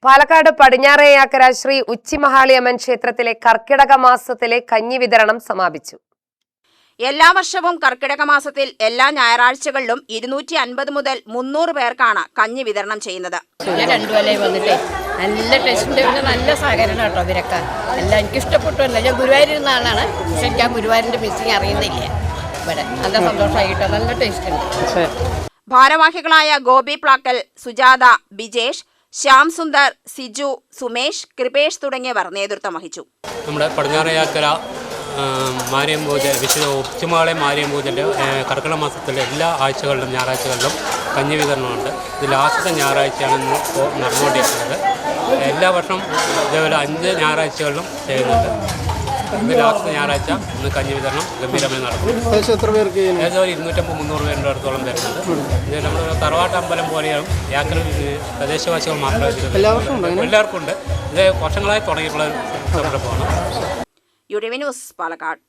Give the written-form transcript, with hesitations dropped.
പാലക്കാട് പടിഞ്ഞാറേയാക്കര ശ്രീ ഉച്ചിമഹാളിയമ്മൻ ക്ഷേത്രത്തിലെ കർക്കിടക മാസത്തിലെ കഞ്ഞി വിതരണം സമാപിച്ചു. എല്ലാ വർഷവും കർക്കിടക മാസത്തിൽ എല്ലാ ഞായറാഴ്ചകളിലും 250 മുതൽ 300 പേർക്കാണ് കഞ്ഞി വിതരണം ചെയ്യുന്നത്. വന്നിട്ട് നല്ല ടേസ്റ്റിന്റെ നല്ല സഹകരണം കേട്ടോ. ഇവരൊക്കെ എല്ലാം എനിക്ക് ഇഷ്ടപ്പെട്ടല്ല. ഞാൻ ഗുരുവായൂരിൽ ആളാണ്, പക്ഷെ എനിക്ക് ആ ഗുരുവായൂരിന്റെ മിസ്സിങ് അറിയുന്നില്ല. ഇവിടെ നല്ല സന്തോഷമായിട്ടോ, നല്ല ടേസ്റ്റ് ഉണ്ട്. ഭാരവാഹികളായ ഗോപി പ്ലാക്കൽ, സുജാത, ബിജേഷ്, ശ്യാം സുന്ദർ, സിജു, സുമേഷ്, കൃപേഷ് തുടങ്ങിയവർ നേതൃത്വം വഹിച്ചു. നമ്മുടെ പടിഞ്ഞാറേയാക്കര മാരിയം പൂജ വിശുദ്ധ ഉച്ചിമഹാളി മാരിയം പൂജൻ്റെ കർക്കിടക മാസത്തിലെ എല്ലാ ആഴ്ചകളിലും ഞായറാഴ്ചകളിലും കഞ്ഞി വിതരണമുണ്ട്. ഇത് ലാസ്റ്റത്തെ ഞായറാഴ്ചയാണ് ഇന്ന് നടന്നുകൊണ്ടിരിക്കുന്നത്. എല്ലാ വർഷവും ഇതേപോലെ 5 ഞായറാഴ്ചകളിലും ചെയ്യുന്നുണ്ട്. ഇത് ലാസ്റ്റത്തെ ഞായറാഴ്ച ഇന്ന് കഞ്ഞി വിതരണം ഗംഭീരമായി നടക്കും. ഏകദേശം 250-300 പേരുടെ അടുത്തോളം വരുന്നുണ്ട്. ഇത് നമ്മുടെ തറവാട്ട് അമ്പലം പോലെയാണ്. യാക്കര പ്രദേശവാസികൾ മാത്രമേ എല്ലാവർക്കും ഉണ്ട്. ഇത് വർഷങ്ങളായി തുടങ്ങിയിട്ടുള്ള സംരംഭമാണ്. UTV news, Palakkad.